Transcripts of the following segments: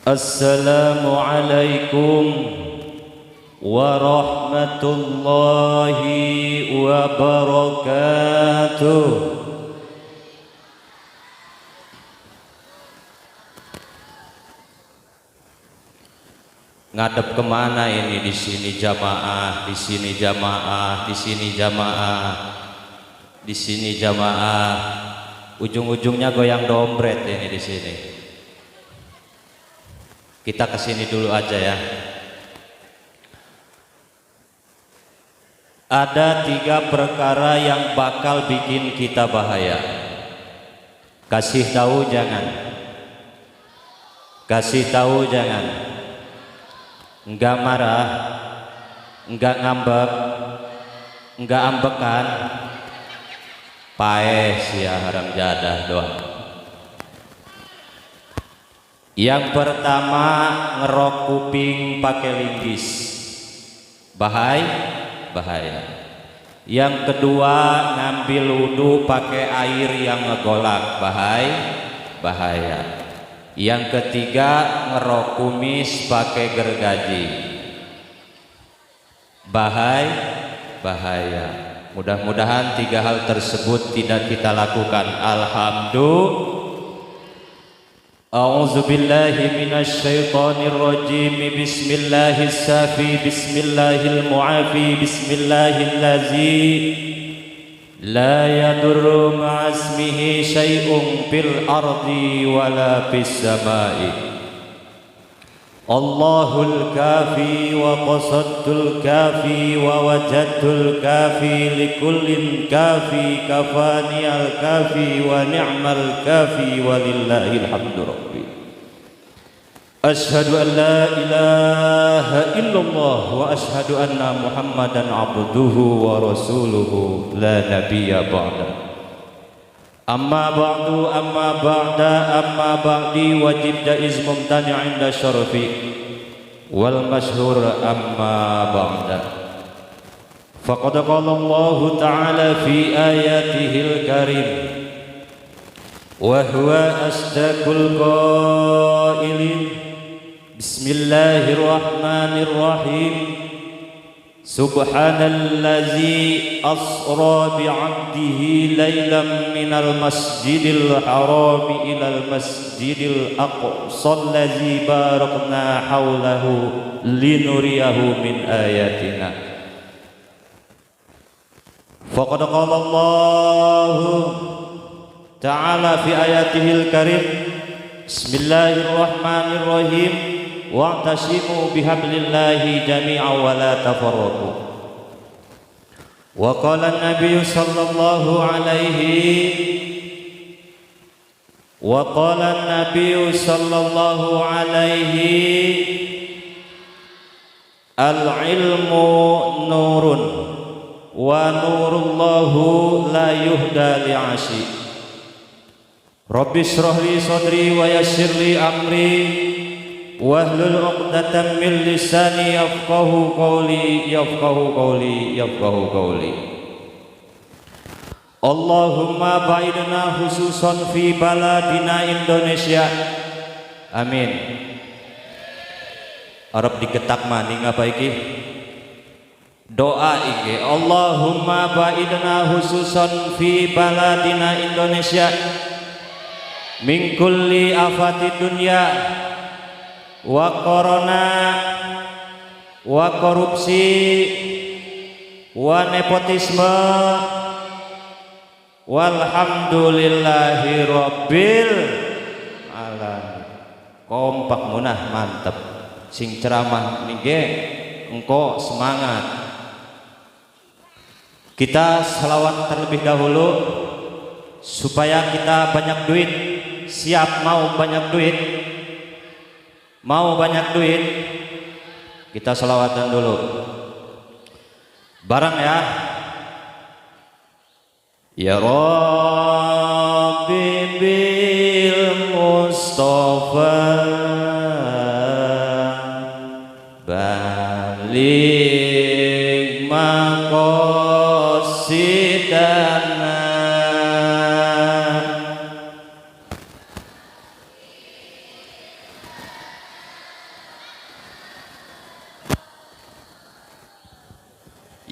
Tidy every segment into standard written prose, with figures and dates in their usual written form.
Assalamualaikum warahmatullahi wabarakatuh. Ngadep kemana ini? Di sini jamaah, di sini jamaah, di sini jamaah, di sini jamaah. Ujung-ujungnya goyang dompet ini di sini. Kita kesini dulu aja ya. Ada 3 perkara yang bakal bikin kita bahaya. Kasih tahu jangan. Kasih tahu jangan. Enggak marah, enggak ngambek, enggak ambekan. Paes ya haram jadah doang. Yang pertama, ngerok kuping pakai linggis, bahaya. Yang kedua, ngambil wudhu pakai air yang ngegolak, bahaya. Yang ketiga, ngerok kumis pakai gergaji, bahaya. Mudah-mudahan 3 hal tersebut tidak kita lakukan. Alhamdulillah. A'udzu billahi minasy syaithanir rajim. Bismillahis safi, bismillahil muafi, bismillahillazi la yadurru ma'asmihi syai'un fil ardi wala fis samai. Allahul kafi wa qasadtul kafi wa wajadtul kafi likullin kafi kafani al kafi wa ni'mal kafi walillahil hamdu rabbi. Ashhadu an la ilaha illallah wa ashhadu anna Muhammadan abduhu wa rasuluhu la nabiyya ba'da. Amma ba'du amma ba'da amma ba'di wajib jaiz mumtani' 'inda syarfi wal masyhur amma ba'da. Faqad qala Allah ta'ala fi ayatihil karim wa huwa asdaqul qailin. Bismillahirrahmanirrahim. Subhanallazi asra bi'abdihi laylan minal masjidil haram ilal masjidil aqsa allazi barakna hawlahu linuriyahu min ayatina. Faqad qala Allah ta'ala fi ayatihil karim. Bismillahirrahmanirrahim. Wa'tasimu bihablillahi jami'an wa la tafarraqu. Wa qala an-nabiy sallallahu alaihi al-ilmu nurun wa nurullahu la yuhda li'ashi. Rabbi shrah li sadri wa yassir li amri wahlul 'uqdatam min lisani yafqahu qawli. Allahumma ba'idna khususan fi baladina Indonesia. Amin. Arab diketak maning apa iki? Doa iki. Allahumma ba'idna khususan fi baladina Indonesia min kulli afati dunya wa corona wa korupsi wa nepotisme walhamdulillahi rabbil alamin. Kompak munah mantep. Sing ceramah nige engko semangat. Kita selawat terlebih dahulu supaya kita banyak duit. Siap mau banyak duit? Mau banyak duit, kita selawatan dulu bareng ya. Ya Rabbi bil Mustafa balik maqasidana.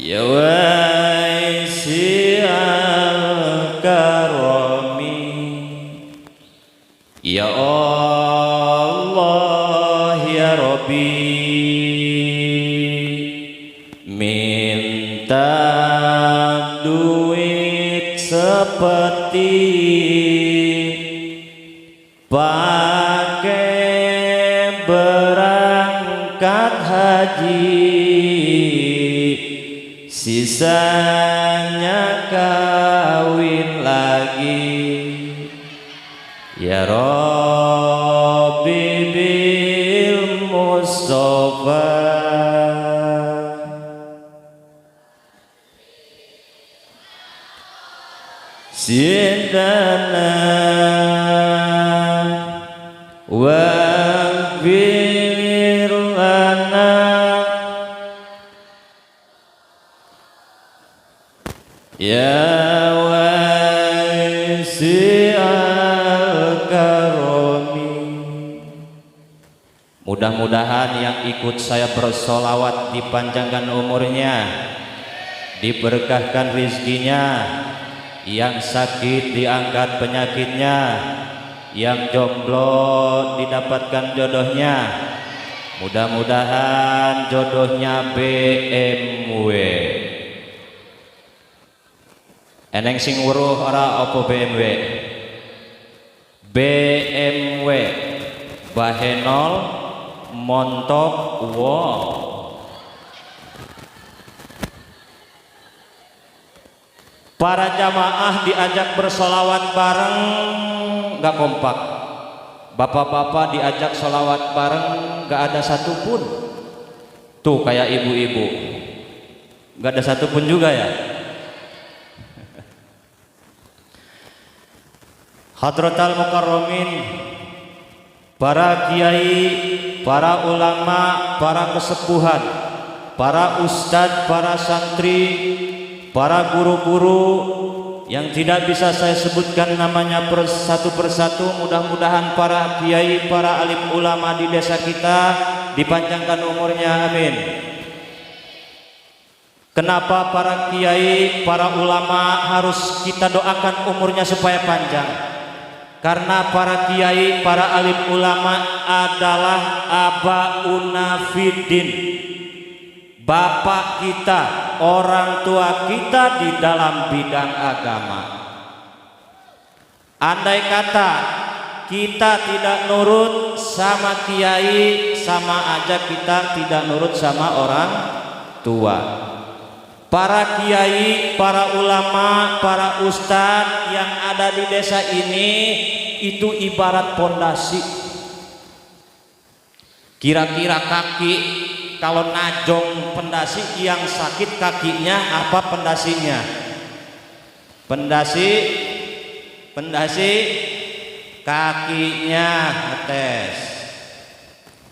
Ya Waisi'al Karami, Ya Allah ya Rabbi, minta duit seperti pakai berangkat haji, sisanya kawin lagi. Ya Rabbi bil Mustafa, Sidana waghfir lana. Ya Waisi'al Karami. Mudah-mudahan yang ikut saya bersolawat dipanjangkan umurnya, diberkahkan rizkinya, yang sakit diangkat penyakitnya, yang jomblo didapatkan jodohnya. Mudah-mudahan jodohnya BMW. Eneng sing weruh ora apa BMW? BMW Bahenol montok wow. Para jamaah diajak bersolawat bareng gak kompak. Bapak-bapak diajak solawat bareng gak ada satupun. Tuh kayak ibu-ibu gak ada satupun juga ya. Hadratal Mukarramin, para kiai, para ulama, para kesepuhan, para ustadz, para santri, para guru-guru yang tidak bisa saya sebutkan namanya satu persatu. Mudah-mudahan para kiai, para alim ulama di desa kita dipanjangkan umurnya, amin. Kenapa para kiai, para ulama harus kita doakan umurnya supaya panjang? Karena para kiai, para alim ulama adalah abauna fiddin, bapak kita, orang tua kita di dalam bidang agama. Andai kata kita tidak nurut sama kiai, sama aja kita tidak nurut sama orang tua. Para kiai, para ulama, para ustadz yang ada di desa ini itu ibarat pondasi. Kira-kira kaki kalau najong pendasi, yang sakit kakinya apa pendasinya? Pendasi kakinya ngetes.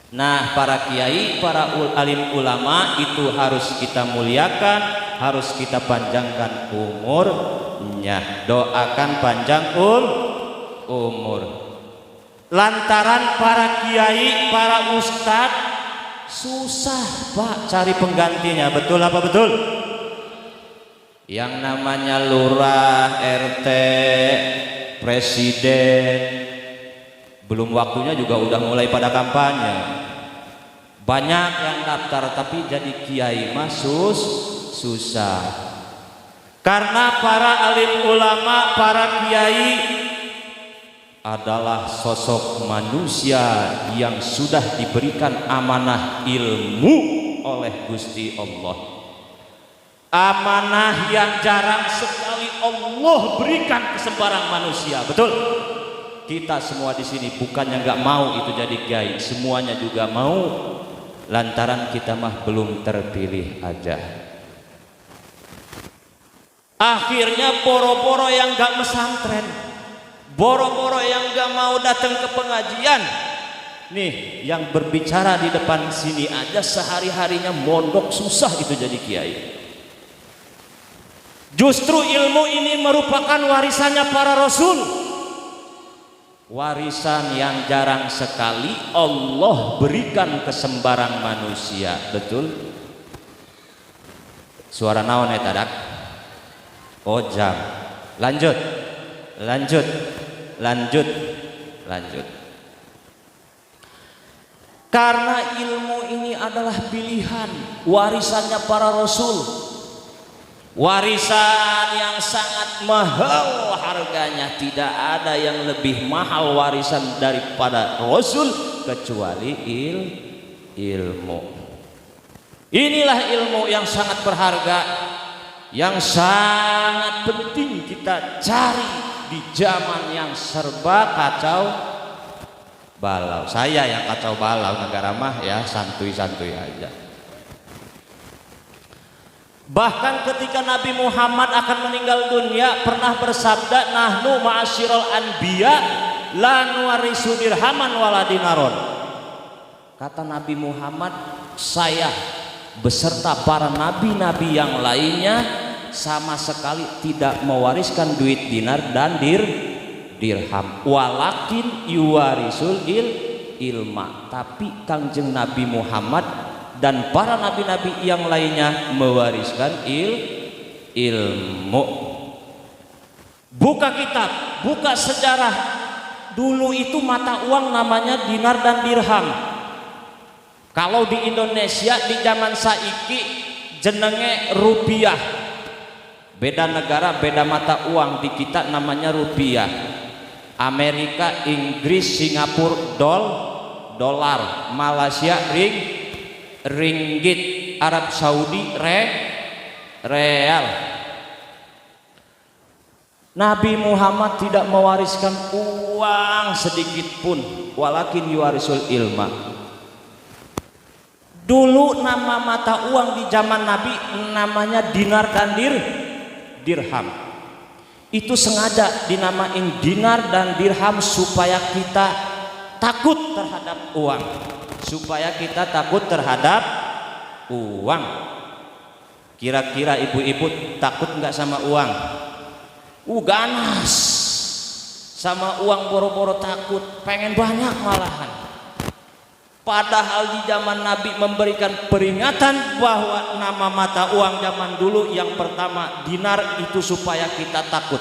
Nah, para kiai, para alim ulama itu harus kita muliakan, harus kita panjangkan umurnya. Doakan panjang umur. Lantaran para kiai, para ustadz susah Pak cari penggantinya. Betul apa betul? Yang namanya lurah, RT, presiden, belum waktunya juga udah mulai pada kampanye. Banyak yang daftar tapi jadi kiai mah susah. Karena para alim ulama, para kiai adalah sosok manusia yang sudah diberikan amanah ilmu oleh Gusti Allah. Amanah yang jarang sekali Allah berikan ke sembarang manusia. Betul? Kita semua di sini bukannya nggak mau itu jadi kiai, semuanya juga mau. Lantaran kita mah belum terpilih aja. Akhirnya boro-boro yang nggak mesantren, boro-boro yang nggak mau datang ke pengajian. Nih, yang berbicara di depan sini aja sehari-harinya mondok susah itu jadi kiai. Justru ilmu ini merupakan warisannya para rasul. Warisan yang jarang sekali Allah berikan ke sembarang manusia. Betul? Suara naon eta dak? Oh jam. Lanjut. Lanjut. Lanjut. Lanjut. Karena ilmu ini adalah pilihan, warisannya para rasul. Warisan yang sangat mahal harganya, tidak ada yang lebih mahal warisan daripada rasul kecuali ilmu. Inilah ilmu yang sangat berharga, yang sangat penting kita cari di zaman yang serba kacau balau. Saya yang kacau balau, negara mah ya santuy-santuy aja. Bahkan ketika Nabi Muhammad akan meninggal dunia pernah bersabda, nahnu ma'asyiral anbiya la nuwarisu dirhaman wala dinaron. Kata Nabi Muhammad, saya beserta para nabi-nabi yang lainnya sama sekali tidak mewariskan duit dinar dan dirham. Walakin yuwarisul ilma. Tapi Kangjeng Nabi Muhammad dan para nabi-nabi yang lainnya mewariskan ilmu. Buka kitab, buka sejarah. Dulu itu mata uang namanya dinar dan dirham. Kalau di Indonesia di zaman saiki jenenge rupiah. Beda negara, beda mata uang. Di kita namanya rupiah. Amerika, Inggris, Singapura dolar, Malaysia ringgit, Arab Saudi real. Nabi Muhammad tidak mewariskan uang sedikit pun, walakin yuwarisul ilma. Dulu nama mata uang di zaman Nabi namanya dinar dan dirham. Itu sengaja dinamain dinar dan dirham supaya kita takut terhadap uang. Supaya kita takut terhadap uang. Kira-kira ibu-ibu takut nggak sama uang? Ganas sama uang, boro-boro takut, pengen banyak malahan. Padahal di zaman Nabi memberikan peringatan bahwa nama mata uang zaman dulu yang pertama dinar itu supaya kita takut.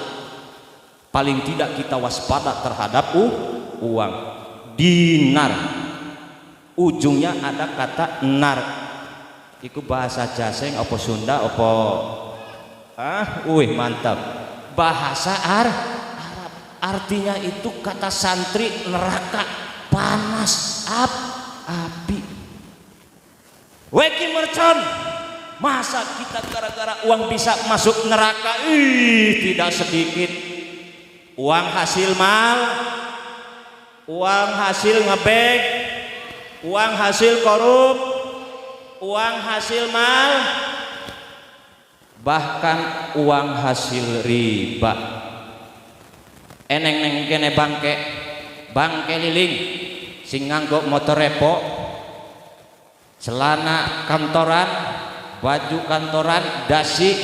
Paling tidak kita waspada terhadap uang. Dinar ujungnya ada kata nar. Iku bahasa Jaseng apa Sunda apa mantap. Bahasa Arab. Artinya itu kata santri neraka, panas, api. Weki mercon. Masa kita gara-gara uang bisa masuk neraka? Tidak sedikit. Uang hasil mal, uang hasil ngebeg, uang hasil korup, uang hasil mal, bahkan uang hasil riba. Eneng-neng kene bangke liling sing nganggo motor repo, celana kantoran, baju kantoran, dasi,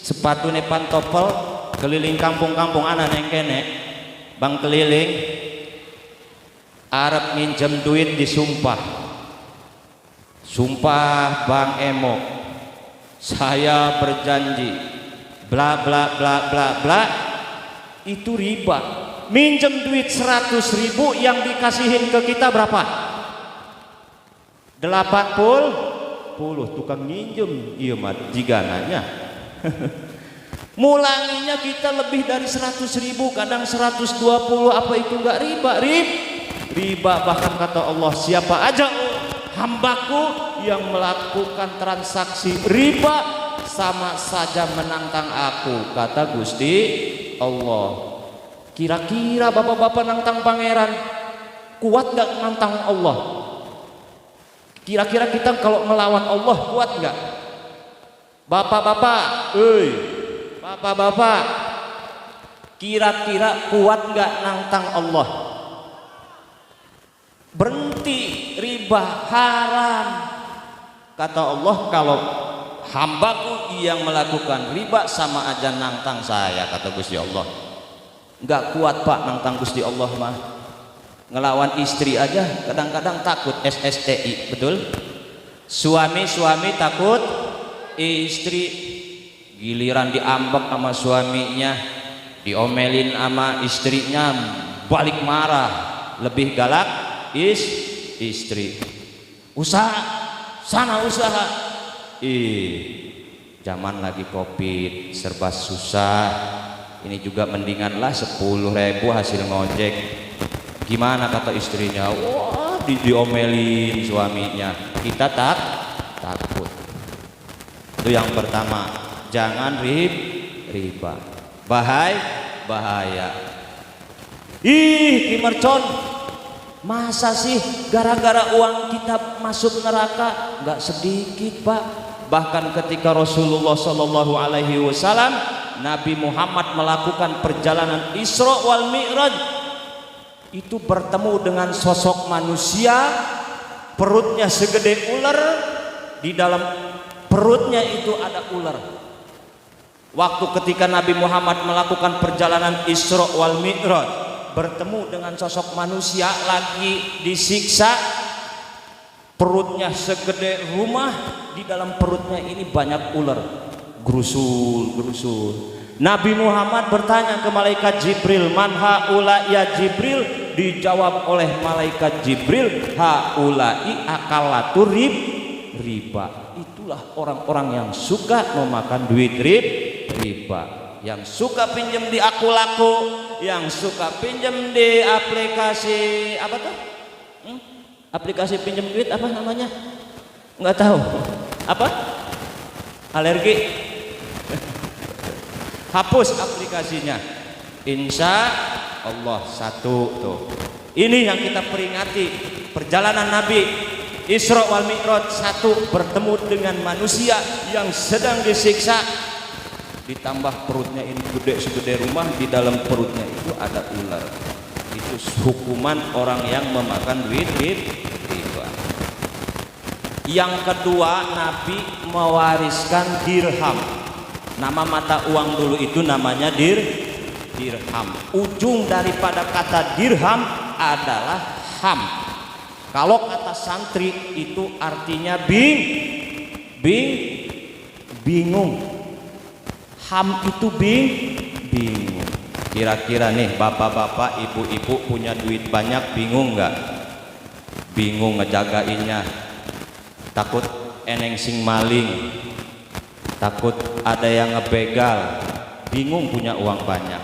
sepatune pantopel, keliling kampung-kampung ana neng kene bang keliling arep minjem duit disumpah. Sumpah Bang Emo, saya berjanji bla bla bla bla bla. Itu riba. Minjem duit 100.000 yang dikasihin ke kita berapa? 80 tukang minjem. Iya mah jigananya. Mulanginya kita lebih dari 100.000, kadang 120. Apa itu enggak riba? Riba. Bahkan kata Allah, siapa aja hambaku yang melakukan transaksi riba sama saja menantang aku, kata Gusti Allah. Kira-kira bapak-bapak nantang pangeran kuat gak nantang Allah? Kira-kira kita kalau melawan Allah kuat gak? Bapak-bapak, bapak-bapak, kira-kira kuat gak nantang Allah? Berhenti, riba haram. Kata Allah, kalau hambaku yang melakukan riba sama aja nantang saya, kata Gusti Allah. Enggak kuat Pak nantang Gusti Allah mah. Ngelawan istri aja kadang-kadang takut SSTI, betul? Suami takut istri giliran diambek sama suaminya, diomelin sama istrinya, balik marah, lebih galak istri. Usaha sana usaha. Zaman lagi Covid serba susah, ini juga mendinganlah 10.000 hasil ngojek. Gimana kata istrinya? Wah, diomelin suaminya. Kita takut. Itu yang pertama, jangan riba. Bahaya. Ki Mercon, masa sih gara-gara uang kita masuk neraka? Enggak sedikit, Pak. Bahkan ketika Rasulullah Shallallahu Alaihi Wasallam, Nabi Muhammad melakukan perjalanan Isra wal Mi'raj, itu bertemu dengan sosok manusia, perutnya segede ular, di dalam perutnya itu ada ular. Waktu ketika Nabi Muhammad melakukan perjalanan Isra wal Mi'raj, bertemu dengan sosok manusia lagi disiksa, perutnya segede rumah, di dalam perutnya ini banyak ular, gerusul. Nabi Muhammad bertanya ke malaikat Jibril, man haula ya Jibril? Dijawab oleh malaikat Jibril, haulai akalatu riba. Itulah orang-orang yang suka memakan duit riba, yang suka pinjam di Aku-Laku, yang suka pinjam di aplikasi apa tuh? Aplikasi pinjam duit apa namanya? Nggak tahu. Apa? Alergi. Hapus aplikasinya. Insya Allah satu tuh. Ini yang kita peringati, perjalanan Nabi Isra wal Mi'raj, satu, bertemu dengan manusia yang sedang disiksa, ditambah perutnya ini gede segede rumah, di dalam perutnya itu ada ular. Itu hukuman orang yang memakan duit riba. Yang kedua, Nabi mewariskan dirham. Nama mata uang dulu itu namanya dirham. Ujung daripada kata dirham adalah ham. Kalau kata santri itu artinya bingung. Ham itu bingung. Kira-kira nih bapak-bapak, ibu-ibu punya duit banyak, bingung nggak? Bingung ngejagainnya. Takut eneng sing maling, takut ada yang ngebegal, bingung punya uang banyak.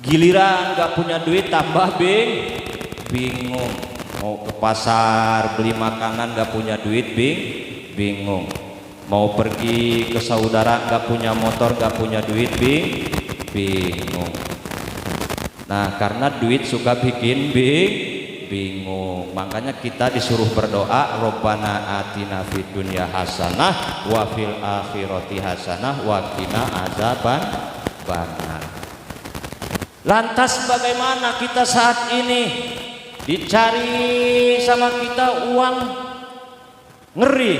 Giliran nggak punya duit tambah bingung. Mau ke pasar beli makanan nggak punya duit bingung. Mau pergi ke saudara nggak punya motor, nggak punya duit bingung. Nah, karena duit suka bikin bingung, makanya kita disuruh berdoa, Robbana atina fid dunya hasanah wa fil akhirati hasanah wa qina adzabannar. Lantas bagaimana kita saat ini dicari sama kita uang, ngeri,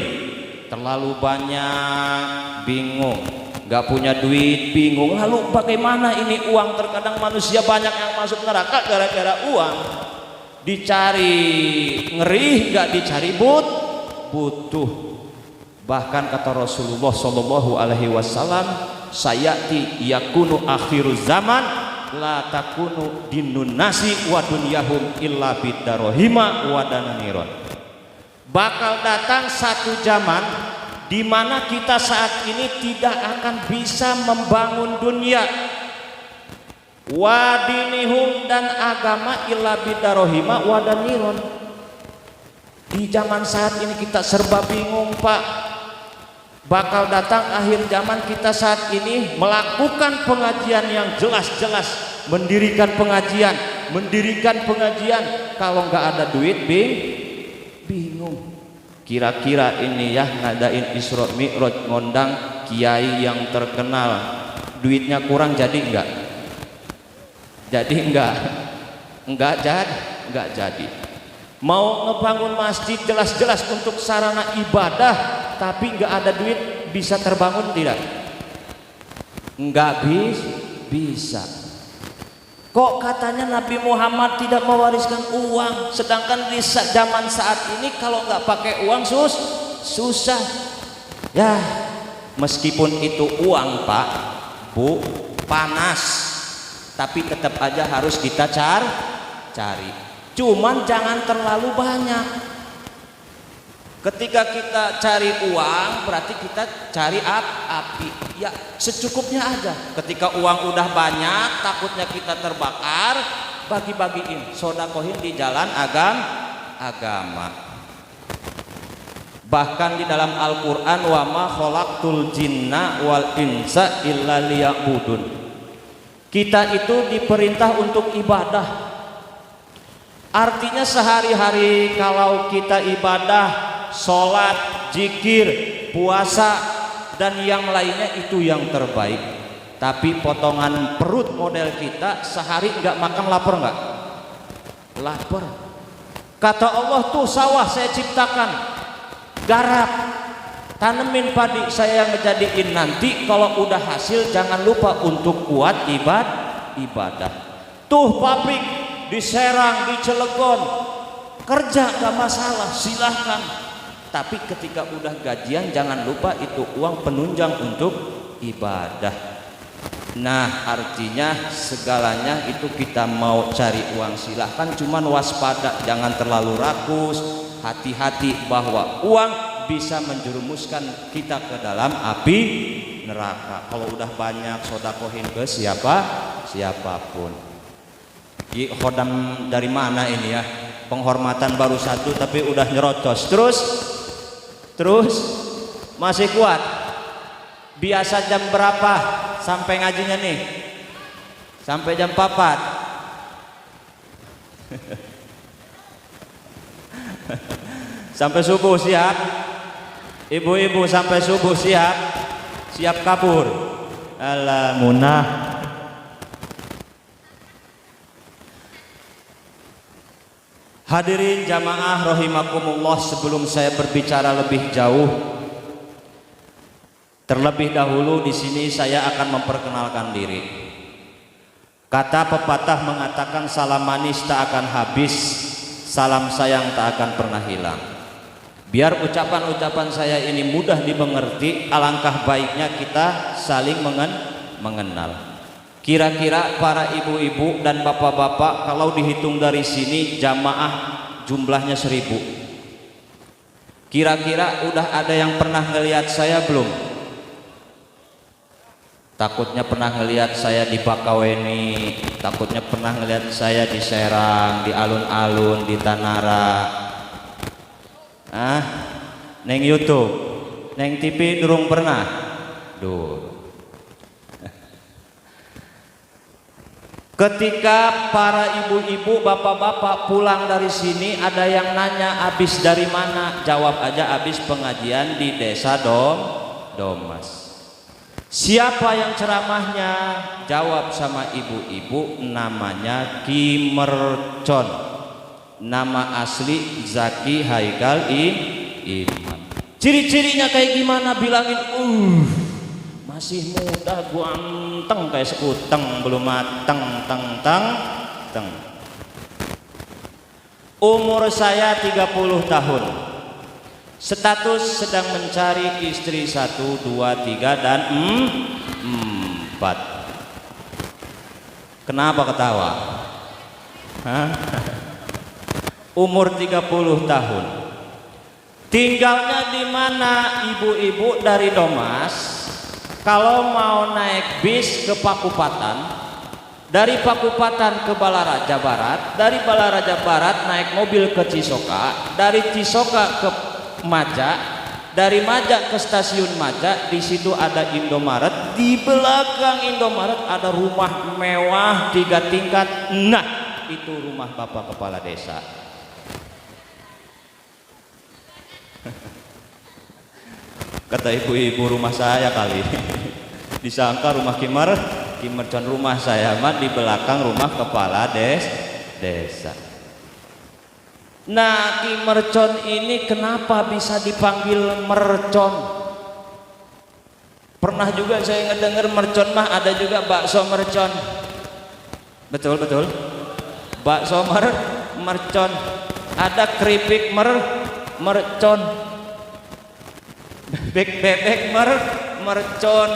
terlalu banyak, bingung, nggak punya duit, bingung. Lalu bagaimana ini uang? Terkadang manusia banyak yang masuk neraka gara-gara uang. Dicari ngeri, nggak dicari butuh. Bahkan kata Rasulullah Shallallahu Alaihi Wasallam, sayati yakunu akhirul zaman la takunu dinun nasi wa dunyahum illa bidarohima wa dananiron. Bakal datang satu zaman di mana kita saat ini tidak akan bisa membangun dunia, wadinihum, dan agama illa bidarohima wa daniron. Di zaman saat ini kita serba bingung, Pak. Bakal datang akhir zaman, kita saat ini melakukan pengajian yang jelas-jelas, mendirikan pengajian, kalau nggak ada duit bingung. Kira-kira ini ya ngadain Isra Mi'raj, ngondang kiai yang terkenal, duitnya kurang jadi enggak? Jadi enggak jadi. Mau ngebangun masjid jelas-jelas untuk sarana ibadah, tapi enggak ada duit, bisa terbangun tidak? Enggak bisa. Kok katanya Nabi Muhammad tidak mewariskan uang, sedangkan di zaman saat ini kalau nggak pakai uang susah. Ya, Meskipun itu uang Pak, Bu, panas, tapi tetap aja harus kita cari. Cuman jangan terlalu banyak. Ketika kita cari uang, berarti kita cari api. Ya secukupnya aja. Ketika uang udah banyak, takutnya kita terbakar, bagi-bagiin, sodakohin di jalan agama. Bahkan di dalam Al-Quran, wa ma khalaqtul jinna wal insa illa liya'budun. Kita itu diperintah untuk ibadah. Artinya sehari-hari kalau kita ibadah, sholat, zikir, puasa, dan yang lainnya itu yang terbaik. Tapi potongan perut model kita sehari nggak makan, lapar nggak? Lapar. Kata Allah tuh sawah saya ciptakan, garap, tanemin padi, saya yang ngejadiin. Nanti kalau udah hasil jangan lupa untuk kuat ibadah. Tuh pabrik di Serang, di Cilegon, kerja gak masalah, silahkan. Tapi ketika udah gajian jangan lupa itu uang penunjang untuk ibadah. Nah artinya segalanya itu kita mau cari uang silahkan, cuman waspada, jangan terlalu rakus. Hati-hati bahwa uang bisa menjerumuskan kita ke dalam api neraka. Kalau udah banyak sodakohin ke siapapun. Khodam dari mana ini ya? Penghormatan baru satu tapi udah nyerocos. Terus masih kuat. Biasa jam berapa sampai ngajinya nih? Sampai jam 4. Sampai subuh siap. Ibu-ibu sampai subuh siap. Siap kabur. Alamunah. Hadirin jamaah rahimakumullah, sebelum saya berbicara lebih jauh, terlebih dahulu di sini saya akan memperkenalkan diri. Kata pepatah mengatakan salam manis tak akan habis, salam sayang tak akan pernah hilang. Biar ucapan-ucapan saya ini mudah dimengerti, alangkah baiknya kita saling mengenal. Kira-kira para ibu-ibu dan bapak-bapak kalau dihitung dari sini jamaah jumlahnya 1000. Kira-kira udah ada yang pernah ngelihat saya belum? Takutnya pernah ngelihat saya di Bakaweni, takutnya pernah ngelihat saya di Serang, di alun-alun, di Tanara. Neng YouTube, neng TV durung pernah. Duh. Ketika para ibu-ibu, bapak-bapak pulang dari sini, ada yang nanya habis dari mana? Jawab aja habis pengajian di desa Domas. Siapa yang ceramahnya? Jawab sama ibu-ibu, namanya Ki Mercon. Nama asli Zaki Haikal Iman. Ciri-cirinya kayak gimana? Bilangin, masih muda, ganteng kayak sekuteng, belum mateng, teng. Umur saya 30 tahun. Status sedang mencari istri 1, 2, 3 dan 4. Kenapa ketawa? Umur 30 tahun. Tinggalnya di mana ibu-ibu dari Domas? Kalau mau naik bis ke Pakupatan, dari Pakupatan ke Balaraja Barat, dari Balaraja Barat naik mobil ke Cisoka, dari Cisoka ke Maja, dari Maja ke stasiun Maja, di situ ada Indomaret, di belakang Indomaret ada rumah mewah 3 tingkat. Nah, itu rumah Bapak Kepala Desa. Kata ibu-ibu rumah saya kali. Disangka rumah Ki Mercon, rumah saya mah di belakang rumah kepala desa. Nah, Ki Mercon ini kenapa bisa dipanggil Mercon? Pernah juga saya ngedenger Mercon mah ada juga bakso Mercon. Betul. Bakso Mercon. Ada keripik Mercon. Bebek mercon,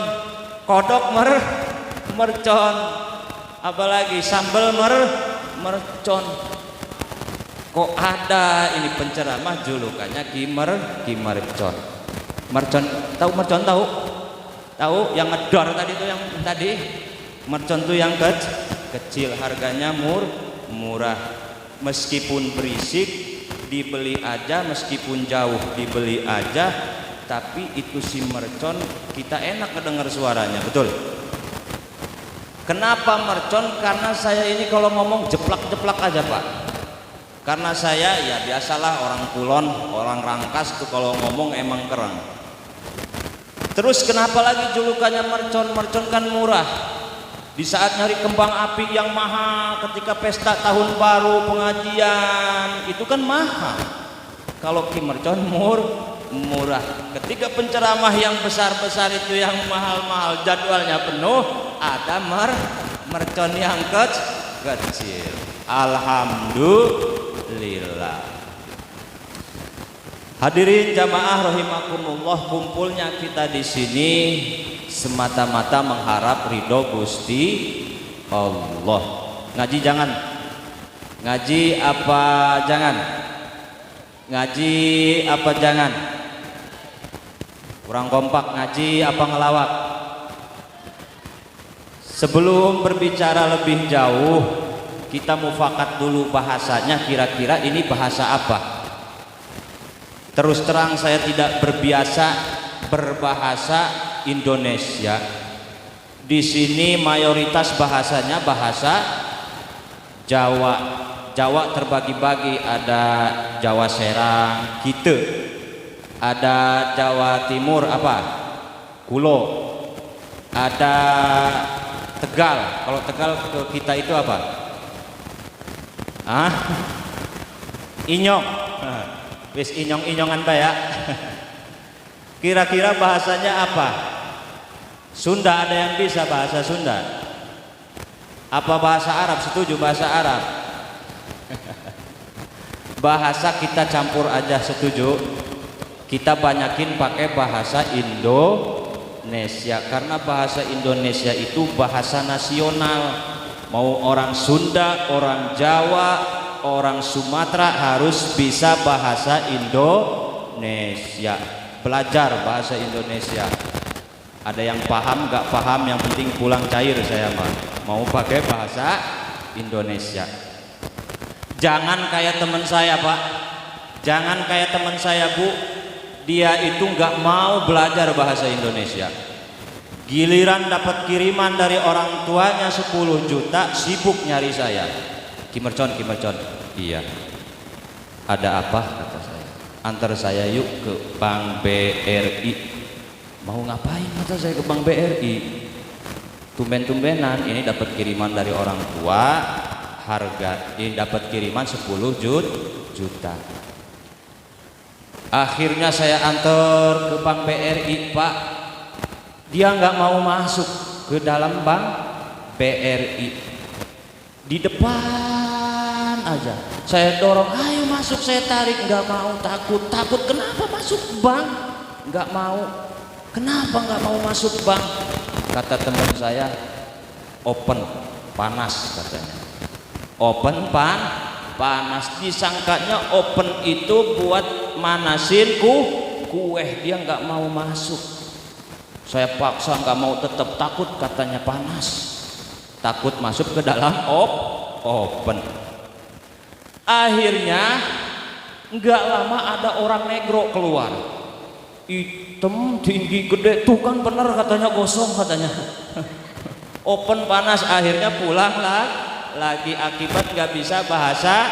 kodok mercon, apalagi sambal mercon. Kok ada ini penceramah julukannya Kimercon. Mercon, tahu mercon tahu? Tahu yang ngedor tadi itu yang tadi. Mercon tuh yang kecil, harganya murah. Meskipun berisik dibeli aja, meskipun jauh dibeli aja, tapi itu si mercon kita enak ngedengar suaranya, betul? Kenapa mercon? Karena saya ini kalau ngomong jeplak-jeplak aja Pak. Karena saya ya biasalah orang Kulon, orang Rangkas tuh kalau ngomong emang kereng. Terus kenapa lagi julukannya mercon? Mercon kan murah. Di saat nyari kembang api yang mahal, ketika pesta tahun baru, pengajian, itu kan mahal. Kalau Kimercon murah. Ketika penceramah yang besar-besar itu yang mahal-mahal, jadwalnya penuh, ada mercon yang kecil. Alhamdulillah. Hadirin jamaah rahimakumullah, kumpulnya kita di sini semata-mata mengharap ridho Gusti Allah. Ngaji jangan. Ngaji apa jangan? Ngaji apa jangan? Kurang kompak, ngaji apa ngelawak? Sebelum berbicara lebih jauh, kita mufakat dulu bahasanya, kira-kira ini bahasa apa? Terus terang saya tidak berbiasa berbahasa Indonesia. Di sini mayoritas bahasanya bahasa Jawa. Jawa terbagi-bagi, ada Jawa Serang, Kite. Ada Jawa Timur apa? Kulo. Ada Tegal. Kalau Tegal ke kita itu apa? Inyong. Wis inyong-inyongan Pak ya. Kira-kira bahasanya apa? Sunda, ada yang bisa bahasa Sunda? Apa bahasa Arab? Setuju bahasa Arab? Bahasa kita campur aja, setuju? Kita banyakin pakai bahasa Indonesia, karena bahasa Indonesia itu bahasa nasional. Mau orang Sunda, orang Jawa, orang Sumatera harus bisa bahasa Indonesia. Belajar bahasa Indonesia. Ada yang paham, gak paham, yang penting pulang cair saya mau pakai bahasa Indonesia. Jangan kayak teman saya Pak, jangan kayak teman saya Bu, dia itu gak mau belajar bahasa Indonesia. Giliran dapat kiriman dari orang tuanya 10 juta, sibuk nyari saya. Kimercon, iya. Ada apa? Kata saya. Antar saya yuk ke Bank BRI. Mau ngapain? Kata saya ke Bank BRI. Tumben-tumbenan ini dapat kiriman dari orang tua, harga ini dapat kiriman 10 juta. Akhirnya saya antar ke Bank BRI Pak. Dia nggak mau masuk ke dalam Bank BRI. Di depan aja saya dorong, ayo masuk, saya tarik, nggak mau, takut. Kenapa masuk bank? Nggak mau. Kenapa nggak mau masuk bank? Kata teman saya, open, panas katanya. Open panas. Disangkanya open itu buat manasin kue, dia nggak mau masuk. Saya paksa nggak mau, tetap takut, katanya panas. Takut masuk ke dalam open. Akhirnya nggak lama ada orang negro keluar, hitam, tinggi, gede, tuh kan bener katanya, gosong katanya. Open panas. Akhirnya pulang lagi akibat nggak bisa bahasa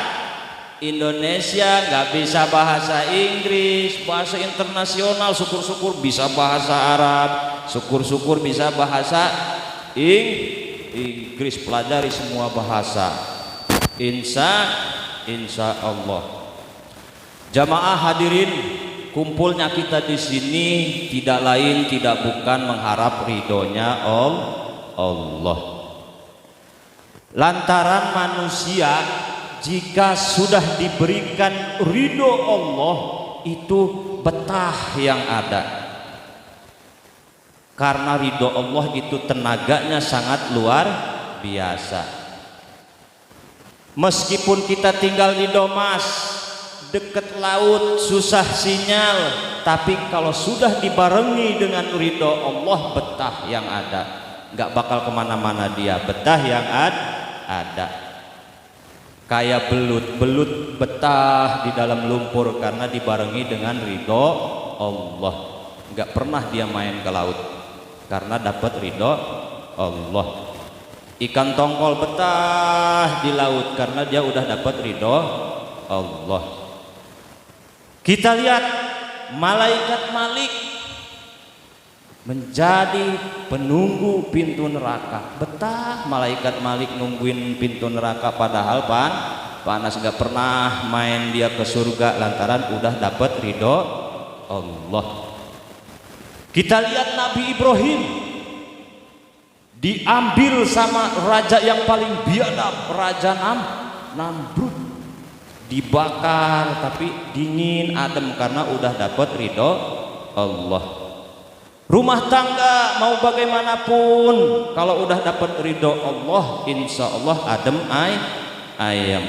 Indonesia, nggak bisa bahasa Inggris, bahasa internasional. Syukur-syukur bisa bahasa Arab, syukur-syukur bisa bahasa Inggris. Pelajari semua bahasa, insya Allah. Jamaah hadirin, kumpulnya kita di sini tidak lain tidak bukan mengharap ridhonya Allah. Lantaran manusia jika sudah diberikan ridho Allah, itu betah yang ada. Karena ridho Allah itu tenaganya sangat luar biasa. Meskipun kita tinggal di Domas, dekat laut, susah sinyal, tapi kalau sudah dibarengi dengan ridho Allah, betah yang ada, nggak bakal kemana-mana dia, betah yang ada. Kayak belut betah di dalam lumpur karena dibarengi dengan ridho Allah. Nggak pernah dia main ke laut karena dapat ridho Allah. Ikan tongkol betah di laut karena dia udah dapat ridho Allah. Kita lihat malaikat Malik menjadi penunggu pintu neraka. Betah malaikat Malik nungguin pintu neraka, padahal panas, nggak pernah main dia ke surga lantaran udah dapat ridho Allah. Kita lihat Nabi Ibrahim diambil sama raja yang paling biadab, Raja Namrud, dibakar tapi dingin adem karena udah dapat ridho Allah. Rumah tangga mau bagaimanapun kalau udah dapat ridho Allah, insya Allah adem ayam.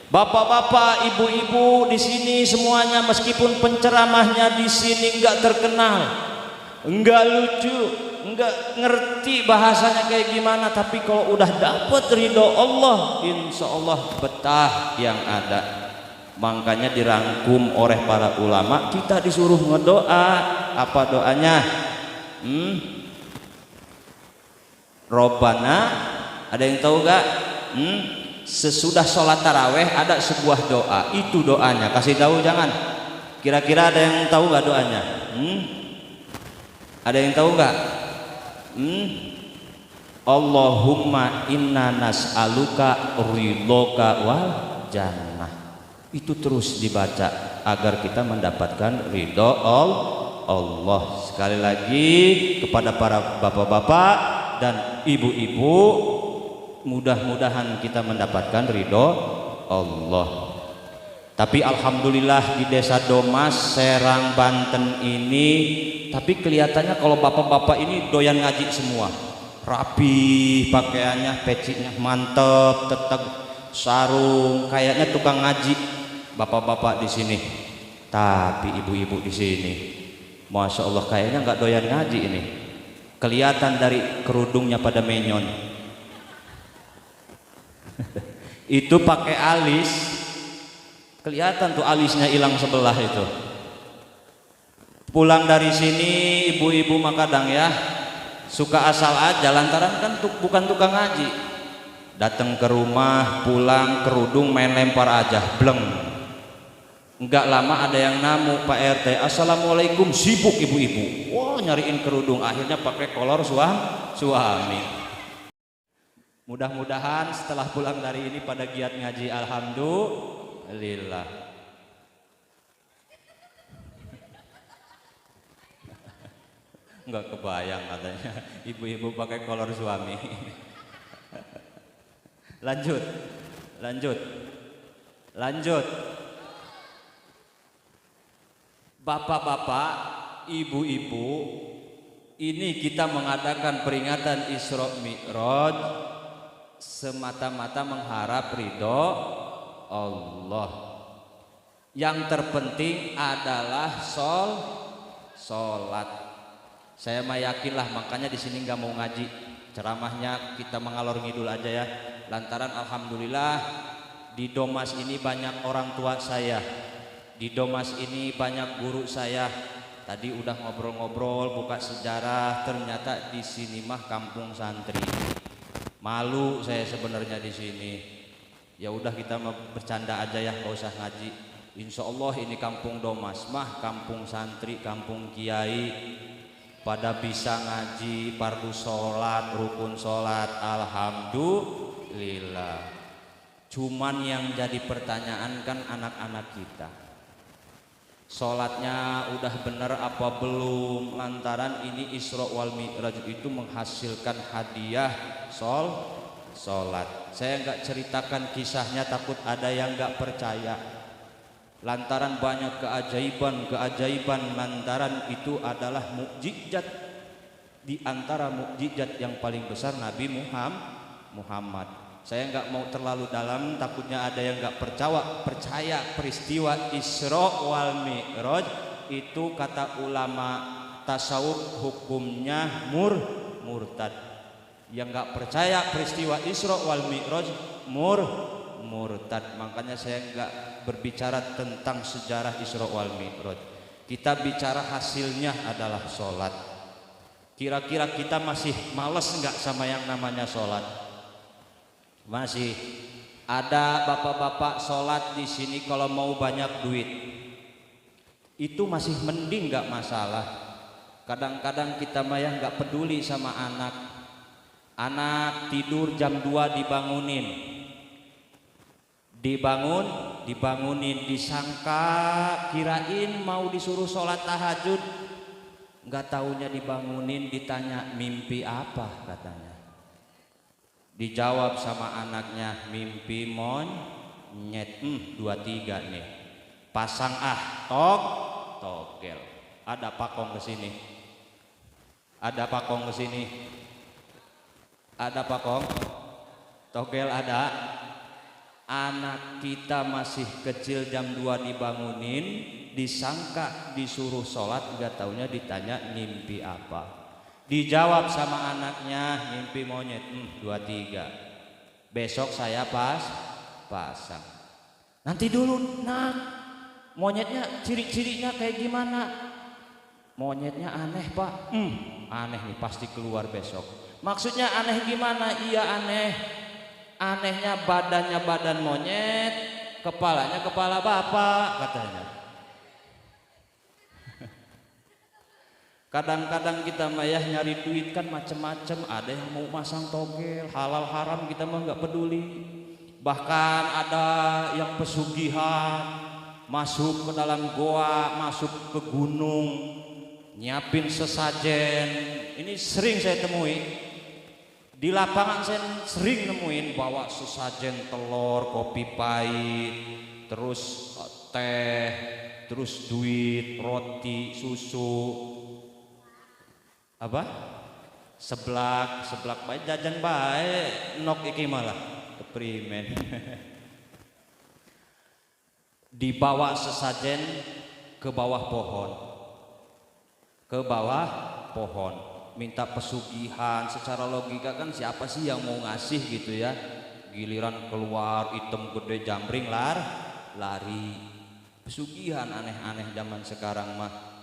Bapak-bapak, ibu-ibu di sini semuanya, meskipun penceramahnya di sini nggak terkenal, nggak lucu, nggak ngerti bahasanya kayak gimana, tapi kalau udah dapat ridho Allah, insya Allah betah yang ada. Makanya dirangkum oleh para ulama, kita disuruh ngedoa. Apa doanya? Robbana, ada yang tahu gak? Sesudah sholat taraweh ada sebuah doa, itu doanya, kasih tahu jangan. Kira-kira ada yang tahu gak doanya? Ada yang tahu gak? Allahumma inna nas'aluka ridhoka wal jannah. Itu terus dibaca agar kita mendapatkan ridho Allah. Sekali lagi kepada para bapak-bapak dan ibu-ibu, mudah-mudahan kita mendapatkan ridho Allah. Tapi alhamdulillah di desa Domas, Serang, Banten ini, tapi kelihatannya kalau bapak-bapak ini doyan ngaji semua, rapi pakaiannya, pecinya mantep, tetap sarung, kayaknya tukang ngaji bapak-bapak di sini. Tapi ibu-ibu di sini, masya Allah, kayaknya nggak doyan ngaji ini. Kelihatan dari kerudungnya pada menyon. Itu pakai alis, kelihatan tuh alisnya hilang sebelah itu. Pulang dari sini ibu-ibu mah kadang ya suka asal aja, lantaran kan bukan tukang ngaji. Datang ke rumah, pulang kerudung main lempar aja, bleng. Enggak lama ada yang namu, Pak RT, assalamualaikum, sibuk ibu-ibu. Wah, nyariin kerudung, akhirnya pakai kolor suami. Mudah-mudahan setelah pulang dari ini pada giat ngaji, alhamdulillah. Enggak kebayang katanya ibu-ibu pakai kolor suami. Lanjut. Bapak-bapak, ibu-ibu, ini kita mengadakan peringatan Isra Mi'raj semata-mata mengharap ridho Allah. Yang terpenting adalah sholat. Saya mah yakinlah, makanya di sini nggak mau ngaji, ceramahnya kita mengalor ngidul aja ya. Lantaran alhamdulillah di Domas ini banyak orang tua saya, di Domas ini banyak guru saya. Tadi udah ngobrol-ngobrol, buka sejarah, ternyata di sini mah kampung santri. Malu saya sebenarnya di sini. Ya udah kita bercanda aja ya, gak usah ngaji. Insya Allah ini kampung Domas mah kampung santri, kampung kiai, pada bisa ngaji, fardu sholat, rukun sholat, alhamdulillah. Cuman yang jadi pertanyaan kan anak-anak kita, sholatnya udah bener apa belum? Lantaran ini Isra wal Mi'raj itu menghasilkan hadiah sholat. Saya nggak ceritakan kisahnya, takut ada yang nggak percaya. Lantaran banyak keajaiban, lantaran itu adalah mukjizat di antara mukjizat yang paling besar Nabi Muhammad. Saya nggak mau terlalu dalam, takutnya ada yang nggak percaya peristiwa Isra wal Mi'raj itu kata ulama tasawuf hukumnya murtad. Yang nggak percaya peristiwa Isra wal Mi'raj murtad. Makanya saya nggak berbicara tentang sejarah Isra wal Mi'raj. Kita bicara hasilnya adalah sholat. Kira-kira kita masih males nggak sama yang namanya sholat? Masih. Ada bapak-bapak sholat di sini kalau mau banyak duit, itu masih mending, nggak masalah. Kadang-kadang kita mah yang nggak peduli sama anak. Anak tidur jam 2 dibangunin, disangka kirain mau disuruh sholat tahajud. Nggak taunya dibangunin, ditanya mimpi apa katanya. Dijawab sama anaknya, mimpi monyet. 23 nih. Pasang togel. Ada pakong kesini. Ada pakong kesini. Ada pakong. Togel ada. Anak kita masih kecil jam 2 dibangunin, disangka disuruh sholat, nggak taunya ditanya mimpi apa. Dijawab sama anaknya, mimpi monyet. 23. Besok saya pasang. Nanti dulu nak, monyetnya ciri-cirinya kayak gimana? Monyetnya aneh pak. Aneh nih, pasti keluar besok. Maksudnya aneh gimana? Iya aneh. Anehnya badannya badan monyet, kepalanya kepala bapak katanya. Kadang-kadang kita mayah nyari duit kan macem-macem. Ada yang mau masang togel, halal haram kita mah nggak peduli. Bahkan ada yang pesugihan, masuk ke dalam goa, masuk ke gunung, nyiapin sesajen. Ini sering saya temui. Di lapangan saya sering nemuin bawa sesajen telur, kopi pahit, terus teh, terus duit, roti, susu, apa? Seblak baik, jajan baik, nok iki malah keprimen. Dibawa sesajen ke bawah pohon. Minta pesugihan. Secara logika kan siapa sih yang mau ngasih gitu ya. Giliran keluar hitam gede jambring lari. Pesugihan aneh-aneh zaman sekarang mah.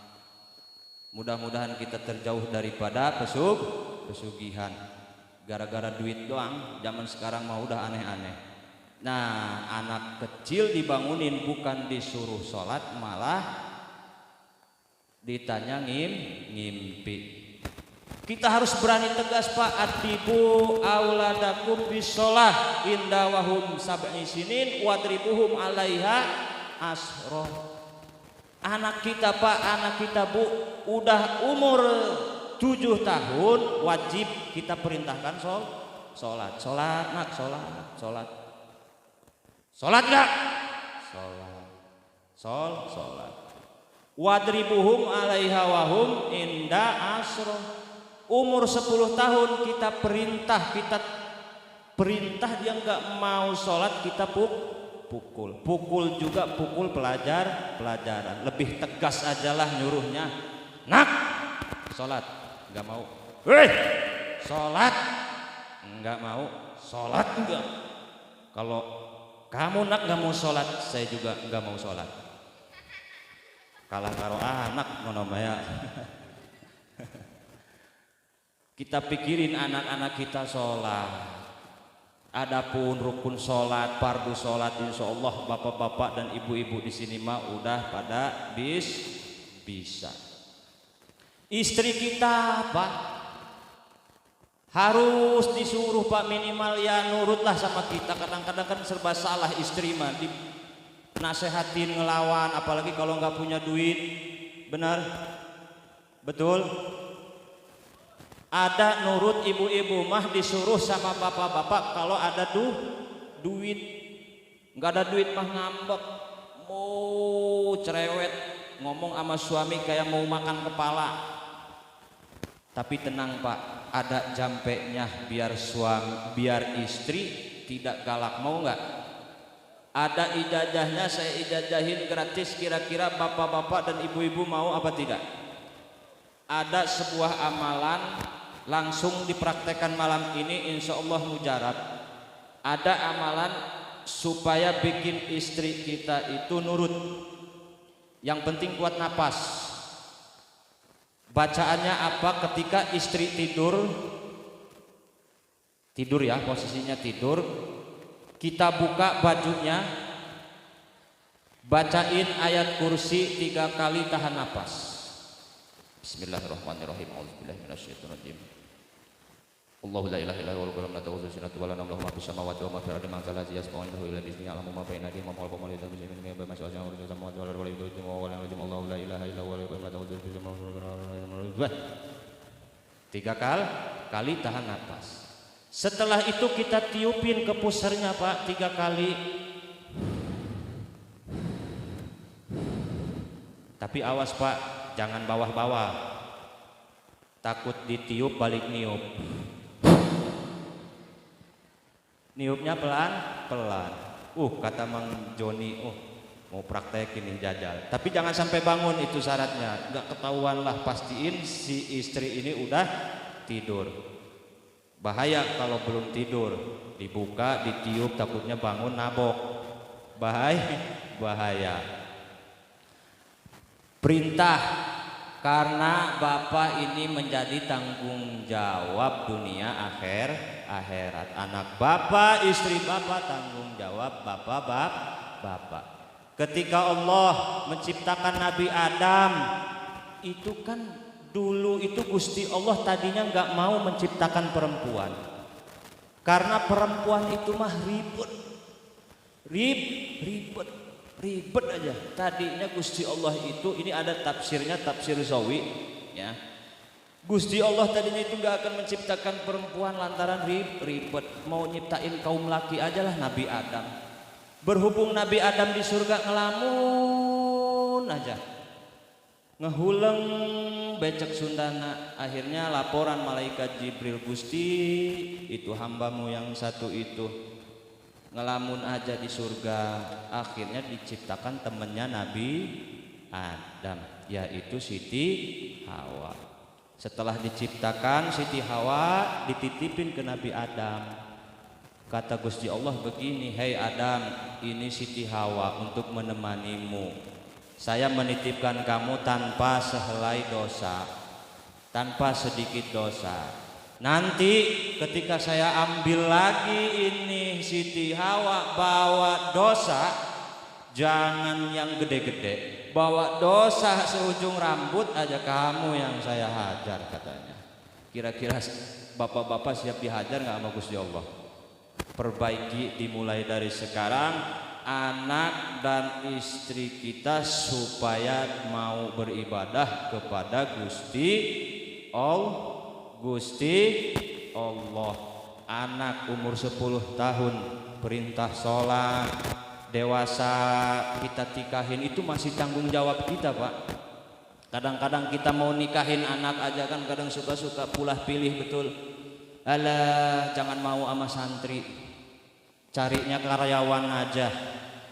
Mudah-mudahan kita terjauh daripada pesugihan. Gara-gara duit doang zaman sekarang mah udah aneh-aneh. Nah, anak kecil dibangunin bukan disuruh sholat, malah ditanya ngimpi. Kita harus berani tegas pak. Adibu auladakum bisolah inda wahum sab'i sinin wadribuhum alaiha asro. Anak kita pak, anak kita bu, udah umur 7 tahun wajib kita perintahkan sholat. Sholat gak? Sholat. Wadribuhum alaiha wahum inda asro. Umur 10 tahun kita perintah dia nggak mau sholat, kita pukul juga, pukul pelajaran. Lebih tegas ajalah nyuruhnya, nak sholat nggak mau, sholat nggak mau, sholat enggak. Kalau kamu nak nggak mau sholat, saya juga nggak mau sholat. Kalah karo anak monomaya. Kita pikirin anak-anak kita sholat. Adapun rukun sholat, fardu sholat, insya Allah bapak-bapak dan ibu-ibu di sini mah udah pada bisa. Istri kita pak harus disuruh pak minimal ya nurutlah sama kita. Kadang-kadang kan serba salah istri mah, nasehatin ngelawan, apalagi kalau nggak punya duit. Benar, betul. Ada nurut ibu-ibu mah disuruh sama bapak-bapak kalau ada duit. Nggak ada duit mah ngambek, mau cerewet, ngomong sama suami kayak mau makan kepala. Tapi tenang Pak, ada jampeknya biar istri tidak galak, mau nggak? Ada ijazahnya, saya ijazahin gratis, kira-kira bapak-bapak dan ibu-ibu mau apa tidak? Ada sebuah amalan langsung dipraktekkan malam ini, insya Allah mujarab. Ada amalan supaya bikin istri kita itu nurut. Yang penting kuat napas. Bacaannya apa? Ketika istri tidur ya, posisinya tidur, kita buka bajunya, bacain ayat kursi 3 kali, tahan napas. Bismillahirrahmanirrahim. A'udzubillahi minasyaitonirrajim. Allahu la ilaha illa huwal qayyum la ta'khudhuhu sinatun wa la nawm, lahu ma fis samawati wa ma fil ardi, man dzal ladzi yashfa'u 'indahu illa bi'idznihi, ya'lamu ma bayna aydihim wa ma khalfahum wa la yuhituna bi shay'in min ilmihi illa bima sha'a, wa la samawati wal ardi wa la yuhituna wa la ya'lamu. Allahu la ilaha illa huwal qayyum la ta'khudhuhu sinatun wa la nawm. 3 kali tahan napas. Setelah itu kita tiupin ke pusernya Pak 3 kali. Tapi awas Pak, jangan bawah-bawah. Takut ditiup balik niup. Niupnya pelan-pelan. Kata Mang Joni, mau praktekin nih jajal. Tapi jangan sampai bangun, itu syaratnya. Enggak ketahuan lah, pastiin si istri ini udah tidur. Bahaya kalau belum tidur, dibuka, ditiup, takutnya bangun nabok. Bahaya. Perintah, karena Bapak ini menjadi tanggung jawab dunia akhirat. Anak Bapak, istri Bapak, tanggung jawab Bapak. Ketika Allah menciptakan Nabi Adam, itu kan dulu itu Gusti Allah tadinya nggak mau menciptakan perempuan, karena perempuan itu mah ribet aja. Tadinya Gusti Allah itu, ini ada tafsirnya, tafsir Zawi ya. Gusti Allah tadinya itu nggak akan menciptakan perempuan lantaran ribet, mau nyiptain kaum laki aja lah Nabi Adam. Berhubung Nabi Adam di surga ngelamun aja, ngehuleng becek Sundana, akhirnya laporan malaikat Jibril, Gusti itu hambamu yang satu itu ngelamun aja di surga. Akhirnya diciptakan temennya Nabi Adam, yaitu Siti Hawa. Setelah diciptakan Siti Hawa, dititipin ke Nabi Adam. Kata Gusti Allah begini, hei Adam, ini Siti Hawa untuk menemanimu. Saya menitipkan kamu tanpa sehelai dosa, tanpa sedikit dosa. Nanti ketika saya ambil lagi ini Siti Hawa bawa dosa, jangan yang gede-gede, bawa dosa seujung rambut aja kamu yang saya hajar katanya. Kira-kira bapak-bapak siap dihajar nggak sama Gusti Allah? Perbaiki dimulai dari sekarang, anak dan istri kita supaya mau beribadah kepada Gusti Allah. Anak umur 10 tahun perintah sholat, dewasa kita nikahin, itu masih tanggung jawab kita Pak. Kadang-kadang kita mau nikahin anak aja kan kadang suka-suka pulah pilih betul. Alah, jangan mau sama santri, carinya karyawan aja,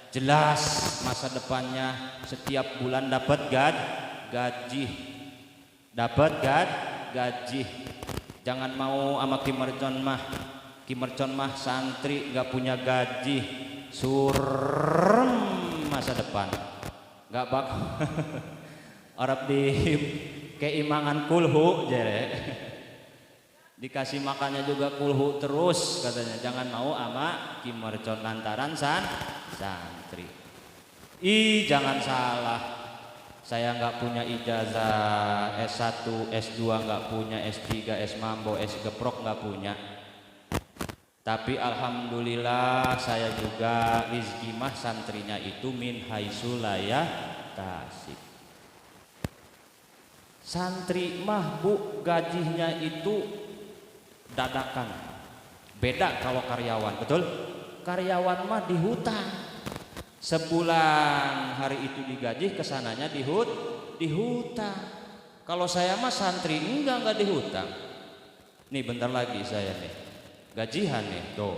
jelas masa depannya, setiap bulan dapat gaji. Jangan mau sama Kimercon mah santri gak punya gaji, surem masa depan, gak bak Arab di keimangan kulhu jere, dikasih makannya juga kulhu terus katanya. Jangan mau ama Kimercon lantaran santri. Jangan salah, saya nggak punya ijazah S1, S2 nggak punya, S3, S Mambo, S Geprok nggak punya. Tapi alhamdulillah saya juga rizki mah santrinya itu min haitsu la yahtasib. Santri mah Bu gajinya itu dadakan. Beda kalau karyawan, betul? Karyawan mah dihutang. Sebulan hari itu digaji, kesananya dihutang. Kalau saya mah santri enggak dihutang. Nih bentar lagi saya nih gajian nih, tuh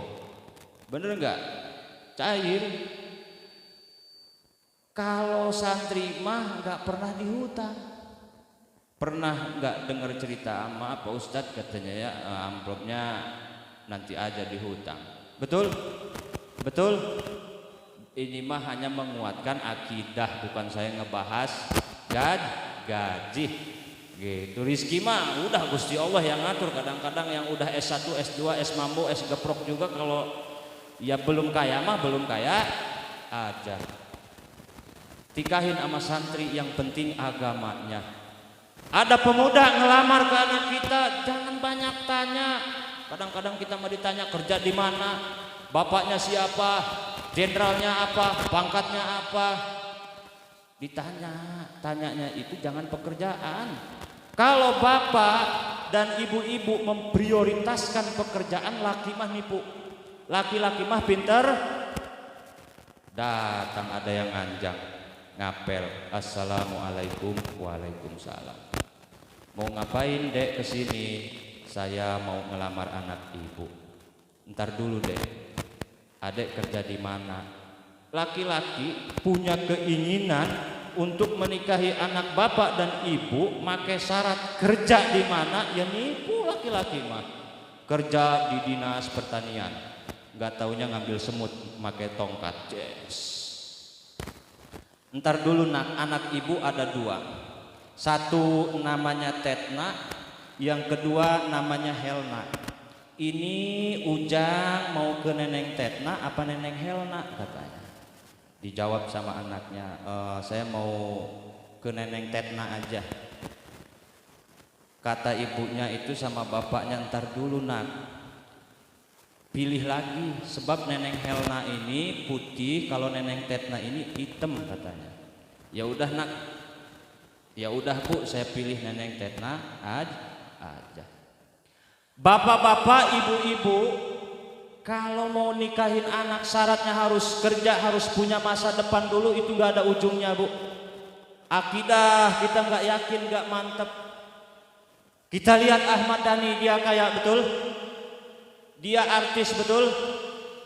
bener enggak? Cair. Kalau santri mah enggak pernah dihutang. Pernah enggak dengar cerita sama Pak Ustadz katanya ya, amplopnya nanti aja dihutang. Betul? Betul? Ini mah hanya menguatkan akidah, bukan saya ngebahas gaji. Gitu. Rizki mah udah Gusti Allah yang ngatur. Kadang-kadang yang udah S1, S2, S mambo, S geprok juga kalau ya belum kaya mah belum kaya aja. Tikahin sama santri, yang penting agamanya. Ada pemuda ngelamar ke anak kita, jangan banyak tanya. Kadang-kadang kita mau ditanya kerja di mana, bapaknya siapa, jenderalnya apa, pangkatnya apa. Ditanya, tanyanya itu jangan pekerjaan. Kalau bapak dan ibu-ibu memprioritaskan pekerjaan, laki mah nipu. Laki-laki mah pinter. Datang ada yang anjang, ngapel, assalamualaikum, waalaikumsalam. Mau ngapain dek kesini? Saya mau ngelamar anak ibu. Ntar dulu dek, adek kerja di mana? Laki-laki punya keinginan untuk menikahi anak bapak dan ibu, make syarat kerja di mana, ya nipu laki-laki mah. Kerja di dinas pertanian, nggak taunya ngambil semut, make tongkat. Yes. Ntar dulu nak, anak ibu ada dua. Satu namanya Tetna, yang kedua namanya Helna. Ini Ujang mau ke Neneng Tetna apa Neneng Helna katanya. Dijawab sama anaknya, saya mau ke Neneng Tetna aja. Kata ibunya itu sama bapaknya, ntar dulu nak, pilih lagi, sebab Neneng Helna ini putih, kalau Neneng Tetna ini hitam katanya. Ya udah nak, ya udah bu, saya pilih Neneng Tetna aja. Bapak-bapak, ibu-ibu, kalau mau nikahin anak syaratnya harus kerja, harus punya masa depan dulu, itu gak ada ujungnya bu. Akidah kita gak yakin, gak mantep. Kita lihat Ahmad Dhani, dia kaya betul, dia artis betul,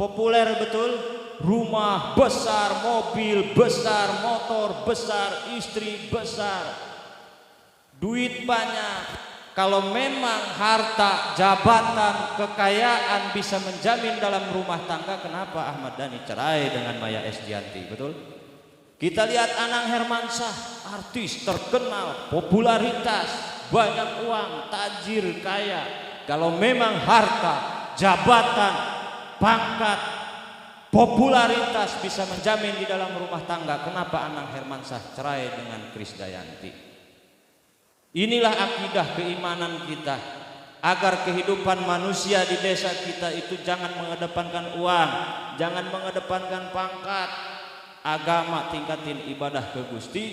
populer betul, rumah besar, mobil besar, motor besar, istri besar, duit banyak. Kalau memang harta, jabatan, kekayaan bisa menjamin dalam rumah tangga, kenapa Ahmad Dhani cerai dengan Maya Estianty? Betul? Kita lihat Anang Hermansyah, artis terkenal, popularitas, banyak uang, tajir, kaya. Kalau memang harta, jabatan, pangkat, popularitas bisa menjamin di dalam rumah tangga, kenapa Anang Hermansyah cerai dengan Krisdayanti? Inilah akidah keimanan kita, agar kehidupan manusia di desa kita itu jangan mengedepankan uang, jangan mengedepankan pangkat. Agama tingkatin ibadah ke Gusti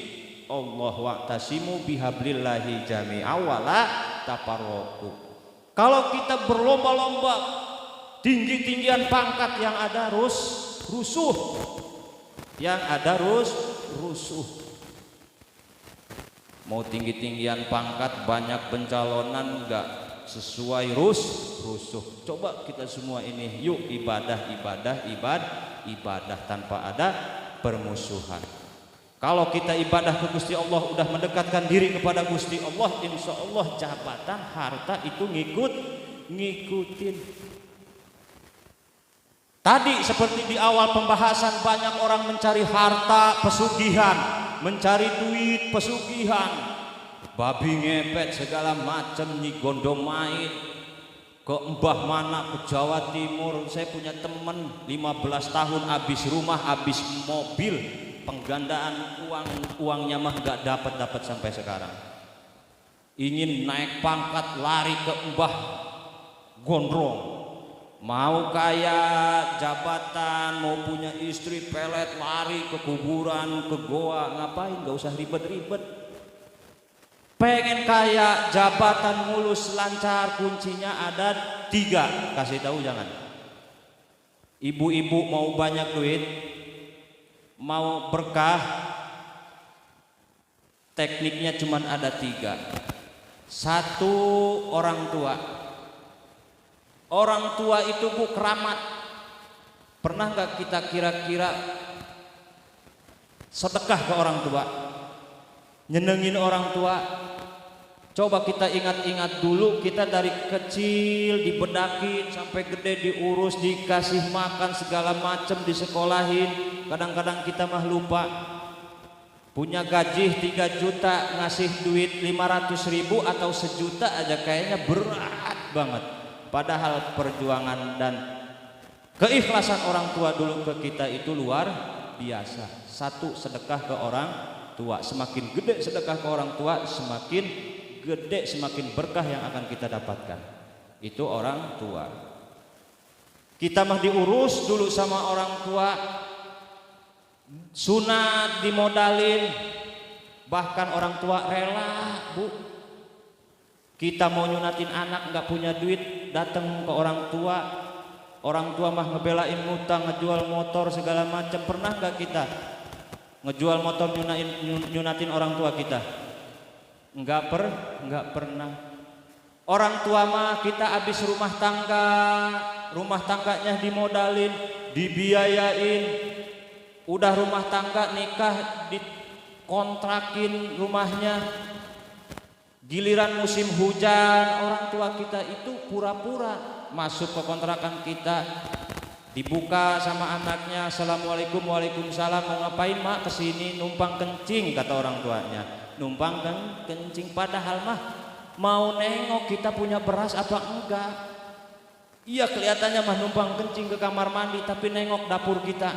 Allah, wa'tasimu bihablillahi jami'a wala tafarraqu. Kalau kita berlomba-lomba tinggi-tinggian pangkat, yang ada rusuh, yang ada rusuh. Mau tinggi-tinggian pangkat, banyak pencalonan, enggak sesuai rusuh. Coba kita semua ini, yuk ibadah tanpa ada permusuhan. Kalau kita ibadah ke Gusti Allah, udah mendekatkan diri kepada Gusti Allah, insya Allah jabatan, harta itu ngikutin. Tadi seperti di awal pembahasan, banyak orang mencari harta, pesugihan, mencari duit, pesugihan, babi ngepet segala macam, nyigondomait ke mbah mana, ke Jawa Timur. Saya punya teman 15 tahun habis rumah, habis mobil, penggandaan uangnya mah gak dapat sampai sekarang. Ingin naik pangkat, lari ke mbah gondrong. Mau kaya, jabatan, mau punya istri, pelet, lari ke kuburan, ke goa. Ngapain? Gak usah ribet-ribet. Pengen kaya, jabatan mulus, lancar, kuncinya ada 3. Kasih tahu jangan. Ibu-ibu mau banyak duit, mau berkah, Tekniknya cuma ada 3. 1, orang tua. Orang tua itu Bu keramat. Pernah nggak kita kira-kira sedekah ke orang tua, nyenengin orang tua? Coba kita ingat-ingat dulu, kita dari kecil dibedakin sampai gede, diurus, dikasih makan segala macam, disekolahin. Kadang-kadang kita mah lupa. Punya gaji 3 juta, ngasih duit 500.000 atau 1 juta aja kayaknya berat banget. Padahal perjuangan dan keikhlasan orang tua dulu ke kita itu luar biasa. 1, sedekah ke orang tua. Semakin gede sedekah ke orang tua, semakin gede, semakin berkah yang akan kita dapatkan. Itu orang tua. Kita mah diurus dulu sama orang tua, sunat dimodalin, bahkan orang tua rela Bu. Kita mau nyunatin anak nggak punya duit, datang ke orang tua. Orang tua mah ngebelain ngutang, ngejual motor segala macam. Pernah nggak kita ngejual motor nyunatin orang tua kita? Enggak pernah. Orang tua mah kita habis rumah tangganya dimodalin, dibiayain. Udah rumah tangga nikah dikontrakin rumahnya. Giliran musim hujan, orang tua kita itu pura-pura masuk ke kontrakan kita, dibuka sama anaknya. Assalamualaikum, waalaikumsalam. Mau ngapain mak? Kesini numpang kencing, kata orang tuanya. Numpang kan kencing, padahal mah mau nengok kita punya beras apa enggak. Iya kelihatannya mah numpang kencing ke kamar mandi, tapi nengok dapur kita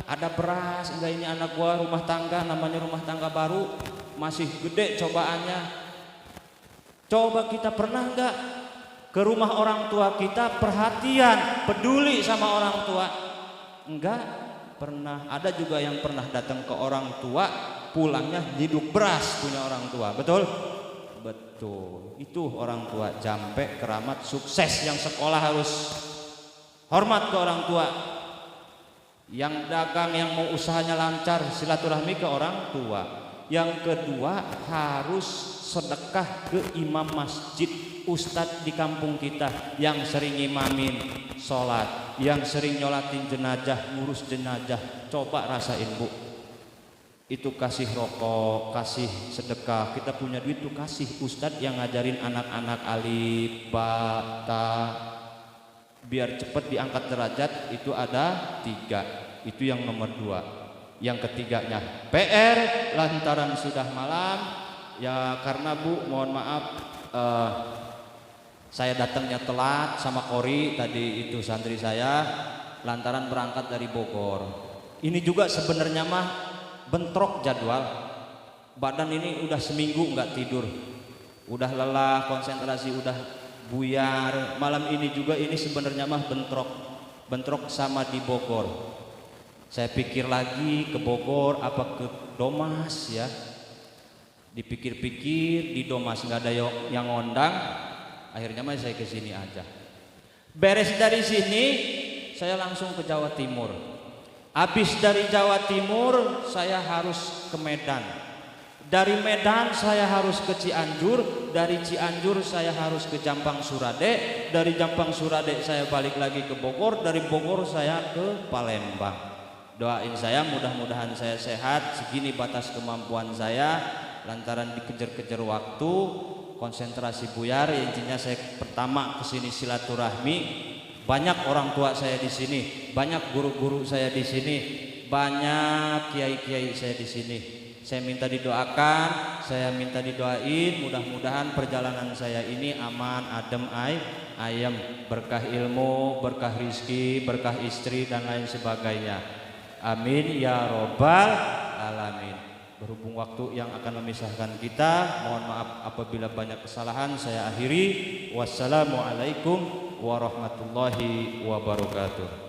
ada beras enggak. Ini anak gua rumah tangga, namanya rumah tangga baru, masih gede cobaannya. Coba kita pernah enggak ke rumah orang tua kita, perhatian, peduli sama orang tua? Enggak pernah. Ada juga yang pernah datang ke orang tua, pulangnya hidup beras punya orang tua. Betul? Betul. Itu orang tua jampe, keramat, sukses. Yang sekolah harus hormat ke orang tua. Yang dagang, yang mau usahanya lancar, silaturahmi ke orang tua. Yang kedua, harus sedekah ke imam masjid, ustadz di kampung kita yang sering imamin sholat, yang sering nyolatin jenazah, ngurus jenazah. Coba rasain Bu, itu kasih rokok, kasih sedekah. Kita punya duit tuh kasih ustadz yang ngajarin anak-anak alif, ba, ta, biar cepet diangkat derajat. Itu ada 3. Itu yang nomor 2. Yang ketiganya PR, lantaran sudah malam ya, karena Bu mohon maaf saya datangnya telat sama Kori tadi, itu santri saya, lantaran berangkat dari Bogor. Ini juga sebenarnya mah bentrok jadwal. Badan ini udah seminggu nggak tidur, udah lelah, konsentrasi udah buyar. Malam ini juga ini sebenarnya mah bentrok sama di Bogor. Saya pikir lagi ke Bogor apa ke Domas ya. Dipikir-pikir di Domas nggak ada yang ngondang. Akhirnya mah saya ke sini aja. Beres dari sini saya langsung ke Jawa Timur. Habis dari Jawa Timur saya harus ke Medan. Dari Medan saya harus ke Cianjur. Dari Cianjur saya harus ke Jampang Surade. Dari Jampang Surade saya balik lagi ke Bogor. Dari Bogor saya ke Palembang. Doain saya mudah-mudahan saya sehat. Segini batas kemampuan saya, lantaran dikejar-kejar waktu, konsentrasi buyar. Intinya saya pertama kesini silaturahmi. Banyak orang tua saya di sini, banyak guru-guru saya di sini, banyak kiai-kiai saya di sini. Saya minta didoakan, saya minta didoain. Mudah-mudahan perjalanan saya ini aman, adem, ayem, berkah ilmu, berkah rizki, berkah istri dan lain sebagainya. Amin ya robbal alamin. Berhubung waktu yang akan memisahkan kita, mohon maaf apabila banyak kesalahan. Saya akhiri. Wassalamualaikum warahmatullahi wabarakatuh.